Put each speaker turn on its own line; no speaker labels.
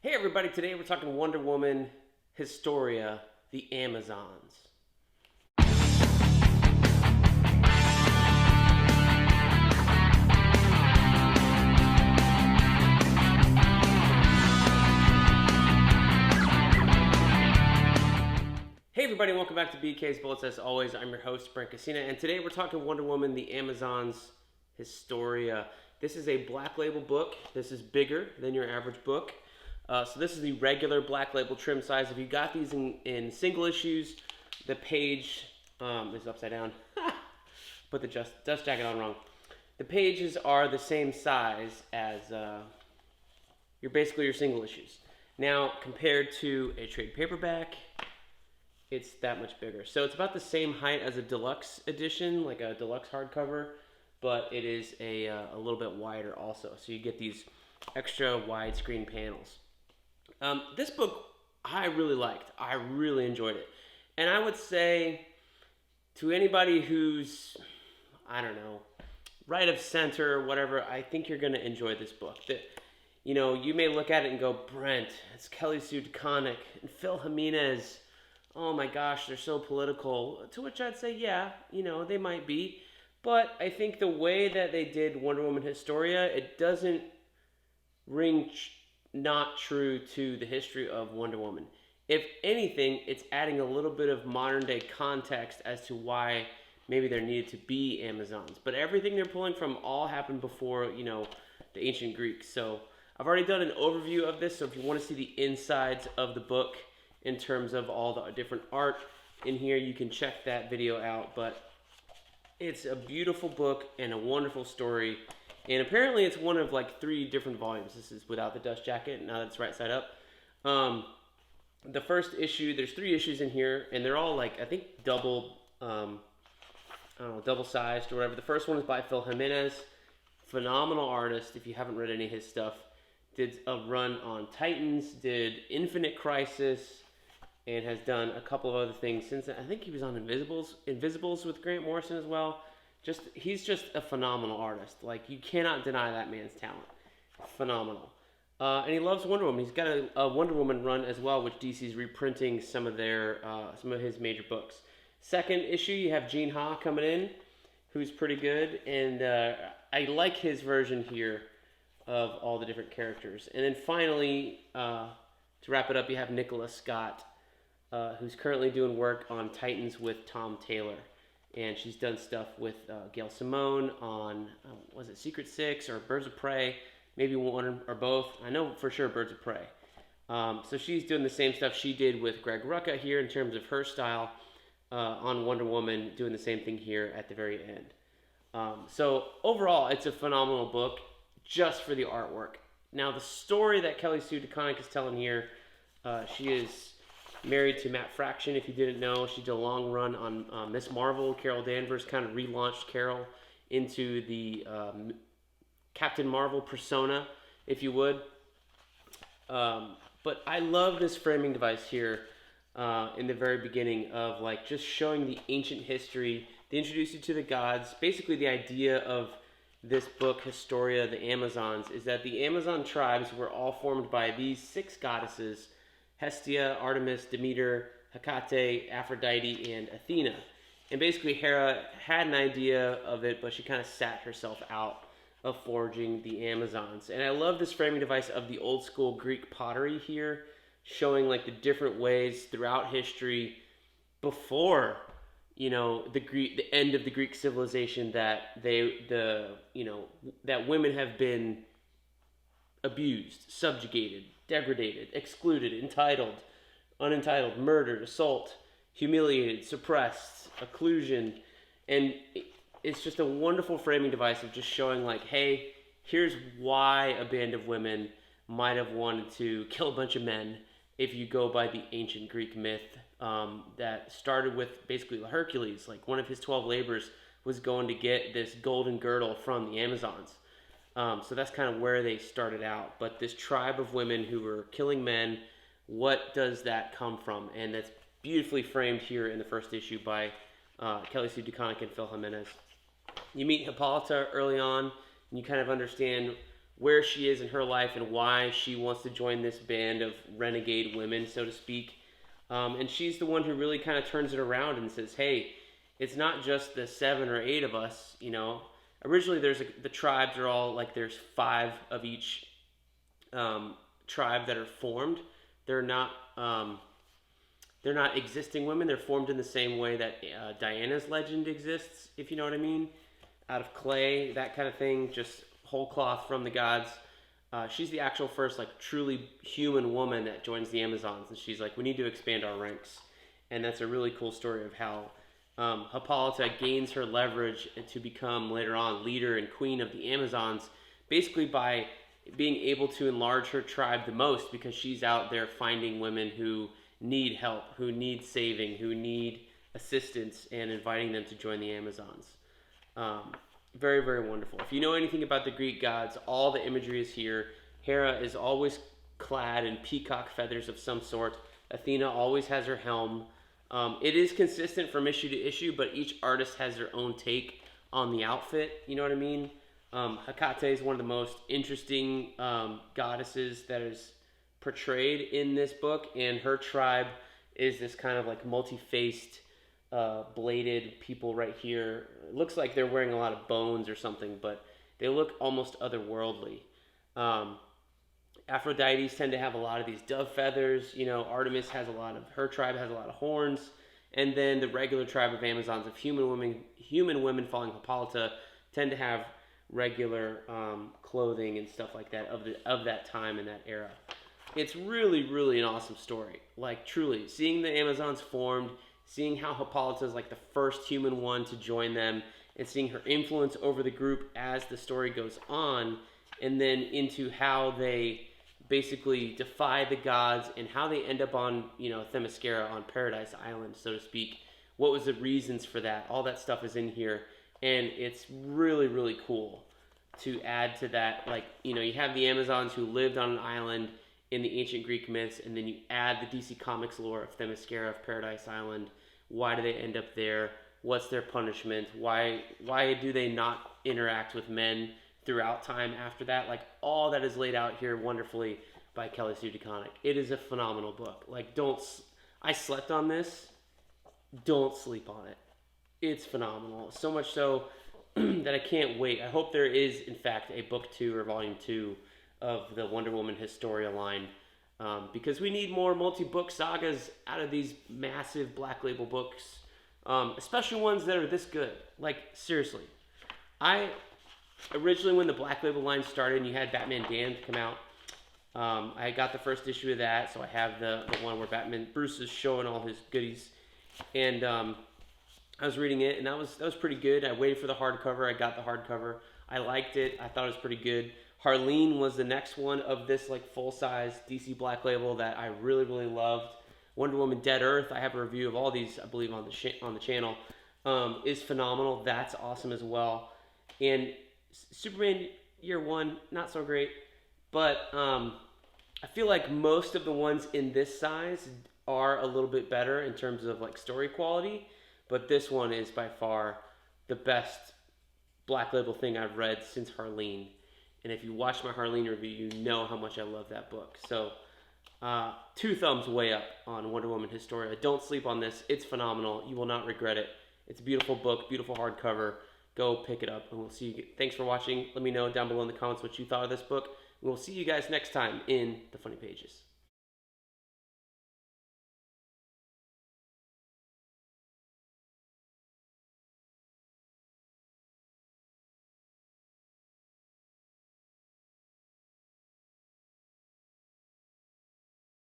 Hey everybody, today we're talking Wonder Woman Historia, the Amazons. Hey everybody, welcome back to BK's Bullets. As always, I'm your host, Brent, and today we're talking Wonder Woman, the Amazons Historia. This is a black label book. This is bigger than your average book. So this is the regular black label trim size. If you got these in single issues, the page is upside down. Put the dust jacket on wrong. The pages are the same size as your single issues. Now, compared to a trade paperback, it's that much bigger. So it's about the same height as a deluxe edition, like a deluxe hardcover, but it is a little bit wider also. So you get these extra widescreen panels. This book I really liked. I really enjoyed it. And I would say to anybody who's, I don't know, right of center or whatever, I think you're going to enjoy this book. You may look at it and go, Brent, it's Kelly Sue DeConnick and Phil Jimenez. Oh my gosh, they're so political. To which I'd say, yeah, they might be. But I think the way that they did Wonder Woman Historia, it doesn't ring not true to the history of Wonder Woman. If anything, it's adding a little bit of modern day context as to why maybe there needed to be Amazons. But everything they're pulling from all happened before, the ancient Greeks. So I've already done an overview of this. So if you want to see the insides of the book in terms of all the different art in here, you can check that video out. But it's a beautiful book and a wonderful story. And apparently it's one of like 3 different volumes. This is without the dust jacket, now that it's right side up. The first issue, there's 3 issues in here, and they're all like, I think double sized or whatever. The first one is by Phil Jimenez, phenomenal artist. If you haven't read any of his stuff, did a run on Titans, did Infinite Crisis, and has done a couple of other things since then. I think he was on Invisibles with Grant Morrison as well. He's just a phenomenal artist. Like, you cannot deny that man's talent. Phenomenal. And he loves Wonder Woman. He's got a Wonder Woman run as well, which DC's reprinting some of his major books. Second issue, you have Gene Ha coming in, who's pretty good, and I like his version here of all the different characters. And then finally, to wrap it up, you have Nicola Scott, who's currently doing work on Titans with Tom Taylor. And she's done stuff with Gail Simone on, was it Secret Six or Birds of Prey? Maybe one or both. I know for sure Birds of Prey. So she's doing the same stuff she did with Greg Rucka here in terms of her style on Wonder Woman, doing the same thing here at the very end. So overall, it's a phenomenal book just for the artwork. Now, the story that Kelly Sue DeConnick is telling here, she is married to Matt Fraction. If you didn't know, she did a long run on Miss Marvel. Carol Danvers kind of relaunched Carol into the Captain Marvel persona, if you would. But I love this framing device here in the very beginning of like just showing the ancient history. They introduce you to the gods. Basically, the idea of this book, Historia, the Amazons, is that the Amazon tribes were all formed by these 6 goddesses: Hestia, Artemis, Demeter, Hecate, Aphrodite, and Athena. And basically Hera had an idea of it, but she kind of sat herself out of forging the Amazons. And I love this framing device of the old school Greek pottery here, showing like the different ways throughout history before, the end of the Greek civilization that that women have been abused, subjugated, degraded, excluded, entitled, unentitled, murdered, assault, humiliated, suppressed, occlusion. And it's just a wonderful framing device of just showing like, hey, here's why a band of women might have wanted to kill a bunch of men if you go by the ancient Greek myth that started with basically Hercules. Like, one of his 12 labors was going to get this golden girdle from the Amazons. So that's kind of where they started out. But this tribe of women who were killing men, what does that come from? And that's beautifully framed here in the first issue by Kelly Sue DeConnick and Phil Jimenez. You meet Hippolyta early on, and you kind of understand where she is in her life and why she wants to join this band of renegade women, so to speak. And she's the one who really kind of turns it around and says, hey, it's not just the 7 or 8 of us, you know. Originally, the tribes are all like there's 5 of each tribe that are formed. They're not they're not existing women. They're formed in the same way that Diana's legend exists, if you know what I mean, out of clay, that kind of thing, just whole cloth from the gods. She's the actual first like truly human woman that joins the Amazons, and she's like, we need to expand our ranks, and that's a really cool story of how Hippolyta gains her leverage to become later on leader and queen of the Amazons, basically by being able to enlarge her tribe the most, because she's out there finding women who need help, who need saving, who need assistance, and inviting them to join the Amazons. Very, very wonderful. If you know anything about the Greek gods, all the imagery is here. Hera is always clad in peacock feathers of some sort. Athena always has her helm. It is consistent from issue to issue, but each artist has their own take on the outfit. You know what I mean? Hecate is one of the most interesting goddesses that is portrayed in this book, and her tribe is this kind of like multi-faced, bladed people right here. It looks like they're wearing a lot of bones or something, but they look almost otherworldly. Aphrodites tend to have a lot of these dove feathers. You know, Artemis has her tribe has a lot of horns, and then the regular tribe of Amazons of human women following Hippolyta tend to have regular clothing and stuff like that of that time and that era. It's really, really an awesome story. Like, truly, seeing the Amazons formed, seeing how Hippolyta is like the first human one to join them, and seeing her influence over the group as the story goes on, and then into how they basically defy the gods and how they end up on, you know, Themyscira, on Paradise Island, so to speak. What was the reasons for that? All that stuff is in here, and it's really, really cool to add to that. Like, you know, you have the Amazons who lived on an island in the ancient Greek myths, and then you add the DC Comics lore of Themyscira, of Paradise Island. Why do they end up there? What's their punishment? Why do they not interact with men throughout time after that? Like, all that is laid out here wonderfully by Kelly Sue DeConnick. It is a phenomenal book. Like, I slept on this. Don't sleep on it. It's phenomenal. So much so that I can't wait. I hope there is, in fact, a book 2 or volume 2 of the Wonder Woman Historia line, because we need more multi-book sagas out of these massive Black Label books, especially ones that are this good. Like, seriously. Originally, when the Black Label line started and you had Batman Damned come out, I got the first issue of that, so I have the one where Bruce is showing all his goodies, and I was reading it, and that was pretty good. I waited for the hardcover. I got the hardcover. I liked it. I thought it was pretty good. Harleen was the next one of this like full-size DC Black Label that I really, really loved. Wonder Woman Dead Earth, I have a review of all these, I believe, on the channel, is phenomenal. That's awesome as well. And Superman Year One, not so great, but I feel like most of the ones in this size are a little bit better in terms of like story quality, but this one is by far the best Black Label thing I've read since Harleen. And if you watch my Harleen review, you know how much I love that book. So, 2 thumbs way up on Wonder Woman Historia. Don't sleep on this. It's phenomenal. You will not regret it. It's a beautiful book, beautiful hardcover. Go pick it up, and we'll see you. Thanks for watching. Let me know down below in the comments what you thought of this book. And we'll see you guys next time in the Funny Pages.